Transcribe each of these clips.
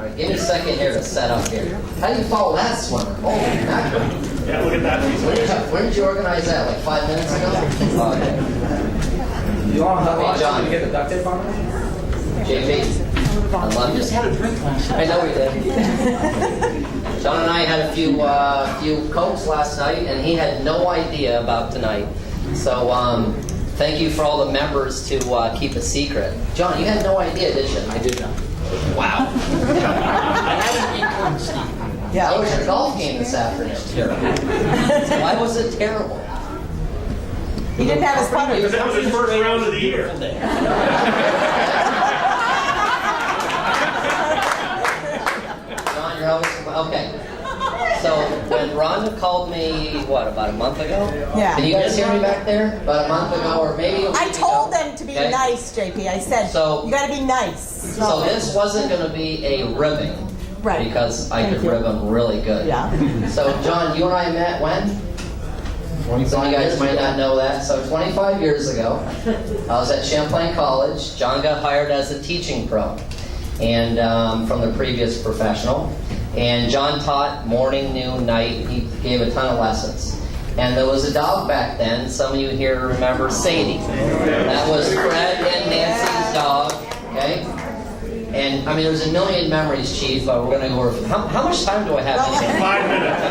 All right, give me a second here to set up here. How do you follow that swimmer? Holy mackerel. Yeah, look at that piece. When did you organize that? Like 5 minutes ago? Oh, okay. You want to Hey, John. get the duct tape on it? JP, I love you. just had a drink last night. I know we did. John and I had a few Cokes last night, and he had no idea about tonight. So thank you for all the members to keep a secret. John, you had no idea, did you? I did not. Wow. I had an inkling, Steve. How was your golf game this afternoon? Terrible. Why was it terrible? He didn't have his putter. Because that was his first round of the year. Beautiful day. John, you're always okay. So when Rhonda called me, what, about a month ago? Yeah. Can you guys hear me back there? About a month ago, or maybe a week I told ago. them to be Okay? nice, JP. I said, So- you got to be nice. So this wasn't going to be a ribbing, Right. because I Thank could you. rib them really good. Yeah. So John, you and I met when? Some of you guys might not know that. So 25 years ago, I was at Champlain College. John got hired as a teaching pro, and from the previous professional. And John taught morning, noon, night. He gave a ton of lessons. And there was a dog back then. Some of you here remember Sadie. That was Fred and Nancy's dog. Okay. And I mean, there's a million memories, Chief. But we're going to go over. How much time do I have? 5 minutes.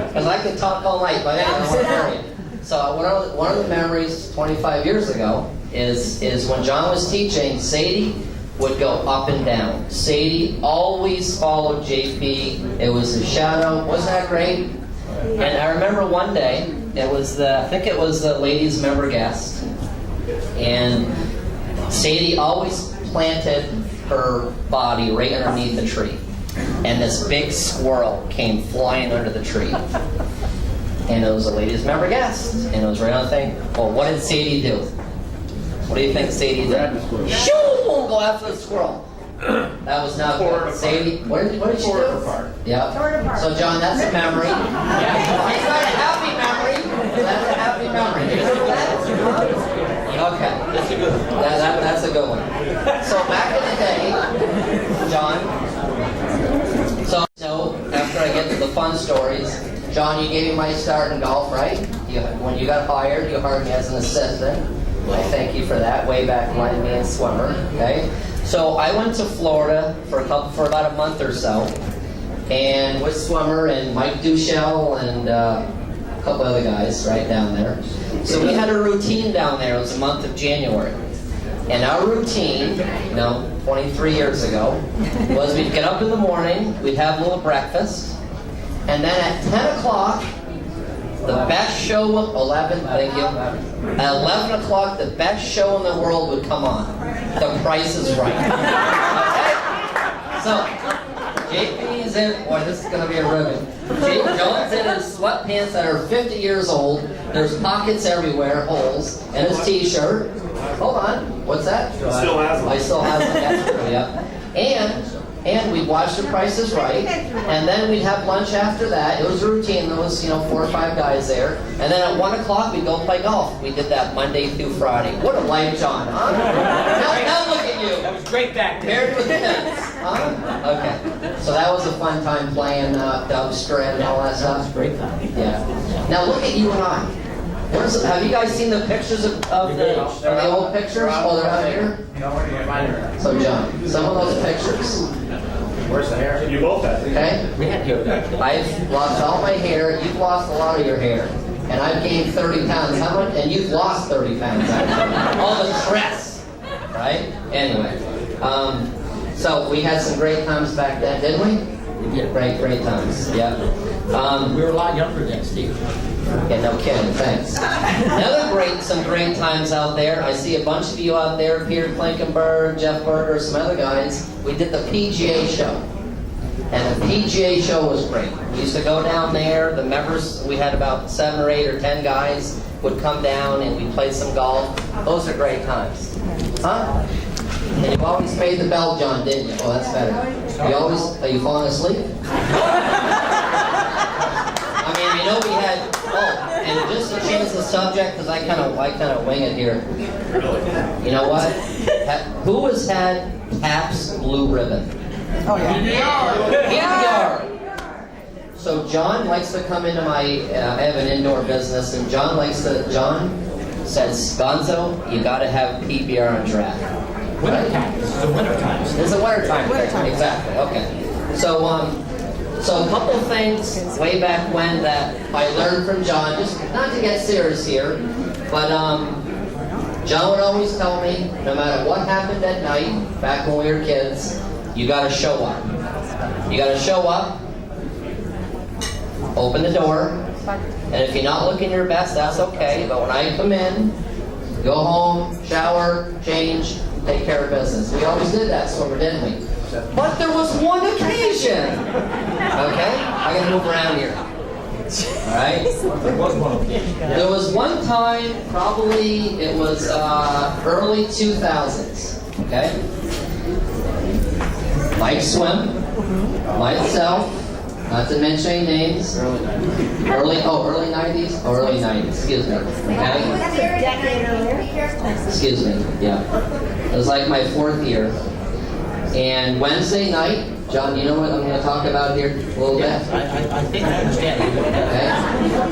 Because I could talk all night, but anyway, I want to hurry. So one of the memories 25 years ago is when John was teaching, Sadie would go up and down. Sadie always followed JP. It was a shadow. Wasn't that great? And I remember one day, I think it was the ladies' member guest, and Sadie always planted her body right underneath the tree. And this big squirrel came flying under the tree. And it was a ladies' member guest. And it was right on the thing. Well, what did Sadie do? What do you think Sadie did? Shoo! Go after the squirrel. That was not good. Sadie, what did she do? Yeah. So John, that's a memory. It's not a happy memory. That's a happy memory. You remember that? Okay. That's a good one. That's a good one. So back in the day, John. So after I get to the fun stories, John, you gave me my start in golf, right? When you got hired, you hired me as an assistant. I thank you for that. Way back when, me and Swimmer. Okay. So I went to Florida for about a month or so, and with Swimmer and Mike Duchel and a couple other guys right down there. So we had a routine down there. It was the month of January. And our routine, 23 years ago, was we'd get up in the morning, we'd have a little breakfast, and then at 10 o'clock, the best show of 11, thank you. At 11 o'clock, the best show in the world would come on. The Price is Right. Okay? So, JP's in, boy, this is going to be a ribbon. John's in his sweatpants that are 50 years old. There's pockets everywhere, holes, and his t-shirt. Hold on, what's that? Still has them. I still have them, that's true, yeah. And we'd watch The Price is Right, and then we'd have lunch after that. It was a routine. There was, 4 or 5 guys there. And then at 1 o'clock, we'd go play golf. We did that Monday through Friday. What a life, John, huh? Now look at you. That was great back then. Married with kids, huh? Okay. So that was a fun time playing Dubster and all that stuff. Great time. Yeah. Now look at you and I. Have you guys seen the pictures of the old pictures? Oh, they're out here? So John, some of those pictures. Where's the hair? You both had. Okay? We had hair back then. I've lost all my hair. You've lost a lot of your hair. And I've gained 30 pounds. How much? And you've lost 30 pounds. Actually. All the stress. Right? Anyway. So we had some great times back then, didn't we? We did. Great times. Yeah. We were a lot younger then, Steve. Yeah, no kidding. Thanks. Some great times out there. I see a bunch of you out there. Peter Klinkenberg, Jeff Berger, some other guys. We did the PGA show. And the PGA show was great. We used to go down there. The members, we had about 7 or 8 or 10 guys, would come down and we played some golf. Those are great times. Huh? And you always paid the bell, John, didn't you? Oh, that's better. Are you falling asleep? I mean, we had, and just to change the subject, because I kind of wing it here. You know what? Who has had Pabst Blue Ribbon? Oh, yeah. PBR. So John likes to come into my, I have an indoor business, and John says, Gonzo, you gotta have PBR on draft. Winter time. This is the winter time. It's a wintertime thing. Wintertime. Exactly, okay. So, so a couple things way back when that I learned from John, just not to get serious here, but John would always tell me, no matter what happened at night, back when we were kids, you gotta show up. You gotta show up, open the door, and if you're not looking your best, that's okay, but when I come in, go home, shower, change, take care of business. We always did that, Swimmer, didn't we? But there was one occasion. Okay? I gotta move around here. Alright? There was one occasion. There was one time, probably it was early 2000s. Okay? Mike Swim, myself, not to mention any names. Early 90s? Oh, early 90s, excuse me. Okay? Excuse me, yeah. It was like my 4th year. And Wednesday night, John, you know what I'm going to talk about here a little bit? Yes, I think I understand.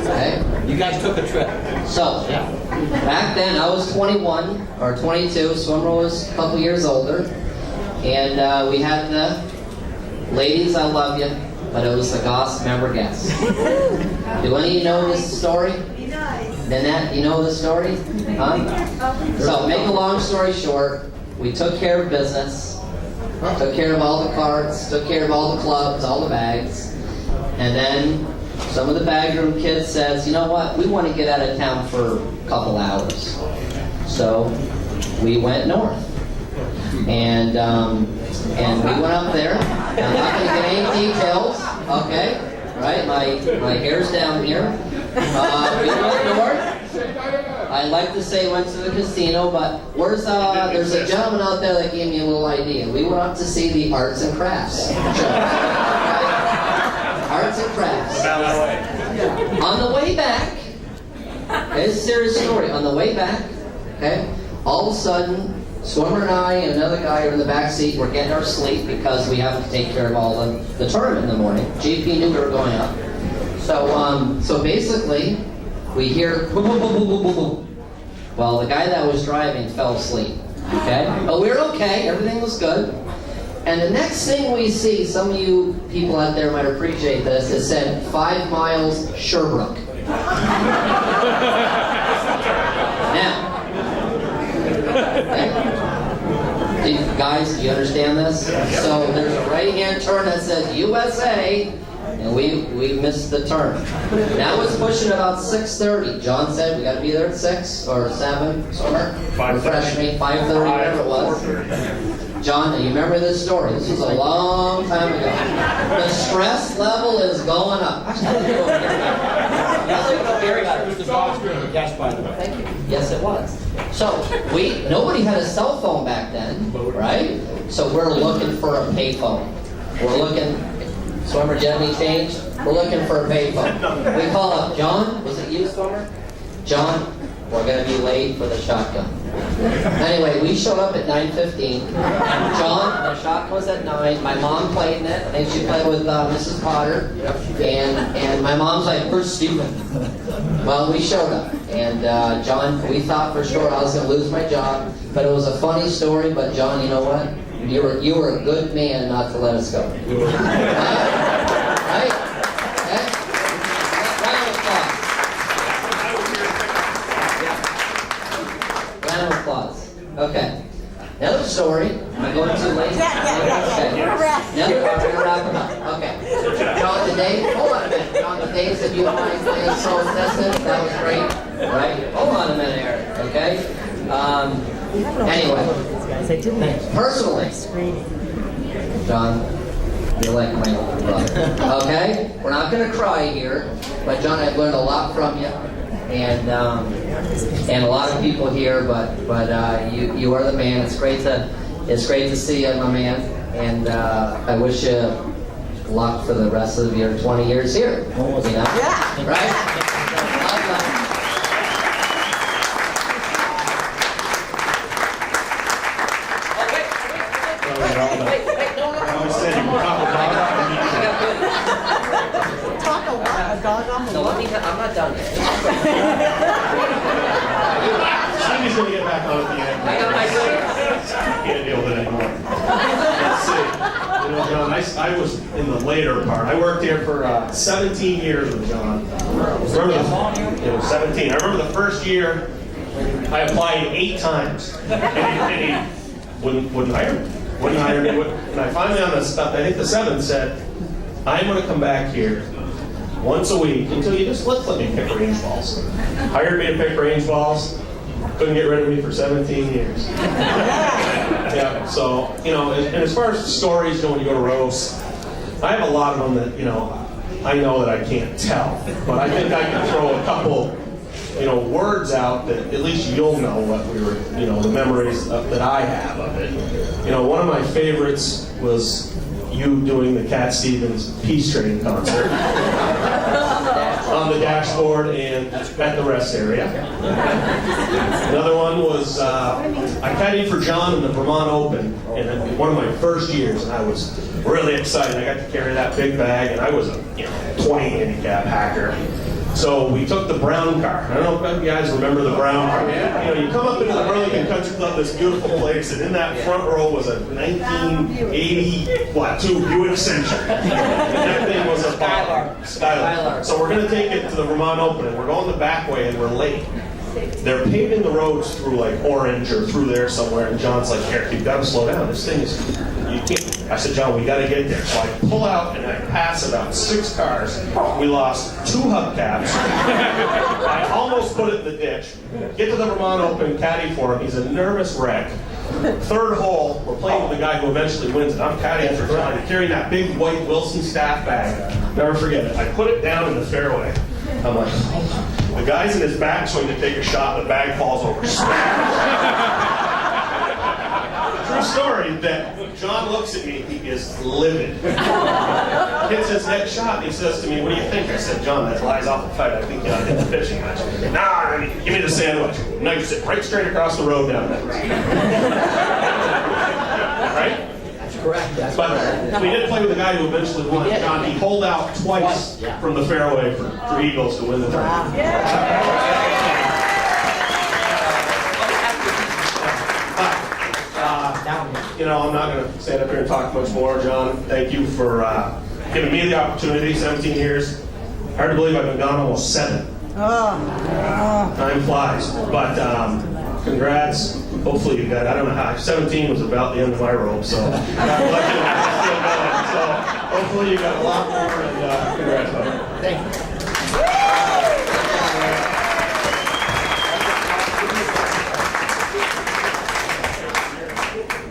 Okay? You guys took a trip. So, Yeah. back then I was 21 or 22, Swimmer was a couple years older. And we had the ladies, I love you, but it was the Goss member guest. Do any of you know this story? Nanette, you know this story? Huh? So, make a long story short, we took care of business, took care of all the carts, took care of all the clubs, all the bags, and then some of the bag room kids says, you know what, we want to get out of town for a couple hours. So, we went north. And we went up there. I'm not going to get any details, okay? Right? My hair's down here. We went north. I like to say went to the casino, but there's a gentleman out there that gave me a little idea. We went up to see the arts and crafts. Arts and crafts. On the way back, it's a serious story. On the way back, okay, all of a sudden, Swimmer and I and another guy are in the back seat. We're getting our sleep because we have to take care of all the tournament in the morning. JP knew we were going up. So basically, we hear boom, boom, boom, boom, boom, boom, boom. Well, the guy that was driving fell asleep. Okay? But we were okay. Everything was good. And the next thing we see, some of you people out there might appreciate this, it said 5 miles Sherbrooke. Now, guys, do you understand this? So there's a right-hand turn that says USA, and we missed the turn. Now it's pushing about 6:30. John said we got to be there at 6 or 7. Somewhere. 5:30. Refresh me. 5:30, whatever it was. 4:30. John, you remember this story? This was a long time ago. The stress level is going up. Actually, I didn't go over here. It was the dog's room. Yes, by the way. Thank you. Yes, it was. So nobody had a cell phone back then, right? So we're looking for a payphone. We're looking. Swimmer, do you have any change? We're looking for a payphone. We call up John. Was it you, Swimmer? John, we're gonna be late for the shotgun. Anyway, we showed up at 9:15. John, the shotgun was at 9. My mom played in it. I think she played with Mrs. Potter. And my mom's like, "Where's Stephen?" Well, we showed up, and John, we thought for sure I was going to lose my job, but it was a funny story. But John, you know what? You were a good man not to let us go. Right? Okay? Round of applause. Round of applause. Okay. Another story. Am I going too late? Yeah. Okay. We're wrapped. Another, we're gonna wrap it up. Okay. John, the day, hold on a minute. John, the days that you and I played so tested, that was great. Right? Hold on a minute, Eric. Okay? Anyway, personally, John, you're like my older brother. Okay? We're not going to cry here, but John, I've learned a lot from you. And a lot of people here, but you are the man. It's great to see you, my man. And I wish you luck for the rest of your 20 years here. You know? Yeah. Right? I always said not done yet. Cindy's gonna get back on at the end. I got my goodies. Can't deal with it anymore. Let's see. You know, John, I was in the later part. I worked here for 17 years with John. Remember it was 17. I remember the first year I applied 8 times, and he wouldn't hire me. Wouldn't hire me. And I finally on the stuff, I think the 7th said, I'm going to come back here once a week until you just let me pick range balls. Hired me to pick range balls. Couldn't get rid of me for 17 years. Yeah, so, you know, and as far as stories, you know, when you go to roast, I have a lot of them that, you know that I can't tell. But I think I can throw a couple, you know, words out that at least you'll know what we were, you know, the memories that I have of it. You know, one of my favorites was you doing the Cat Stevens Peace Train concert on the dashboard and at the rest area. Another one was I caddied for John in the Vermont Open in one of my first years, and I was really excited. I got to carry that big bag, and I was a 20 handicap hacker. So we took the brown car. I don't know if you guys remember the brown car. You know, you come up into the Burlington Country Club, this beautiful place, and in that front row was a 1982 Buick Century. And that thing was a Skylark. So we're going to take it to the Vermont Open, and we're going the back way, and we're late. They're paving the roads through like Orange or through there somewhere, and John's like, Eric, you've got to slow down. This thing is, you can't. I said, John, we got to get there. So I pull out and I pass about 6 cars. We lost 2 hubcaps. I almost put it in the ditch. Get to the Vermont Open, caddy for him. He's a nervous wreck. 3rd hole, we're playing with the guy who eventually wins, and I'm caddying for John. He's carrying that big white Wilson staff bag. Never forget it. I put it down in the fairway. I'm like, the guy's in his backswing to take a shot, the bag falls over. True story that John looks at me, he is livid. Hits his next shot, and he says to me, what do you think? I said, John, that flies off the fight. I think you ought to hit the fishing match. Nah, give me the sandwich. Knifes it right straight across the road down there. Right? Correct. That's But we did play with a guy who eventually won. John, he holed out twice from the fairway for Eagles to win the tournament. You know, I'm not going to stand up here and talk much more. John, thank you for giving me the opportunity. 17 years. Hard to believe I've been gone almost 7. Time flies. But congrats. Hopefully you got, I don't know how, 17 was about the end of my rope, so got lucky enough to still going. So hopefully you got a lot more, and congrats, buddy. Thank you.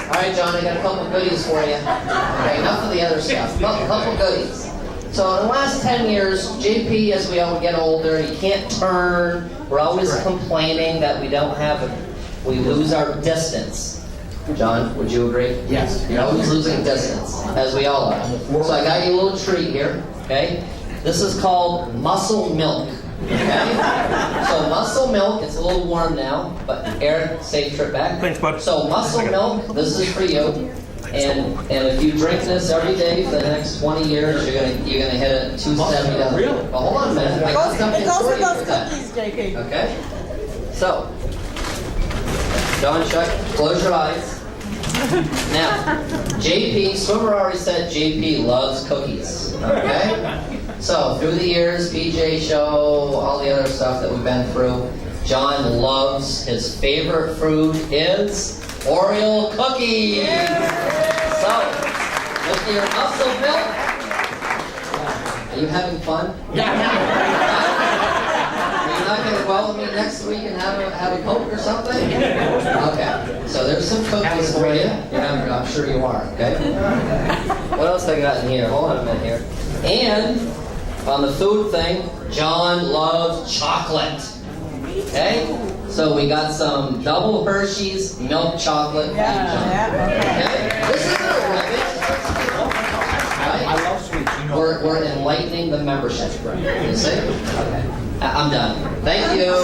All right, John, I got a couple goodies for you. Okay, enough of the other stuff. A couple goodies. So in the last 10 years, JP, as we all get older, he can't turn. We're always complaining that we don't have we lose our distance. John, would you agree? Yes. You're always losing distance, as we all are. So I got you a little treat here, okay? This is called Muscle Milk, okay? So Muscle Milk, it's a little warm now, but Eric, safe trip back. Thanks, bud. So Muscle Milk, this is for you. And if you drink this every day for the next 20 years, you're gonna hit a 270. Really? Well, hold on a minute. I got something It goes for with you those for that. cookies, JP. Okay? So, John, close your eyes. Now, JP, Swimmer already said JP loves cookies. Okay? So, through the years, PJ Show, all the other stuff that we've been through, John loves, his favorite food is Oreo cookies. So, with your Muscle Milk, are you having fun? Are you not going to welcome me next week and have a Coke or something? Okay, so there's some cookies for you. Yeah, I'm sure you are, okay? What else I got in here? Hold on a minute here. And, on the food thing, John loves chocolate. Okay? So we got some double Hershey's milk chocolate. Okay? This is terrific. I love sweets. You know. We're enlightening the membership. You see? Okay. I'm done. Thank you.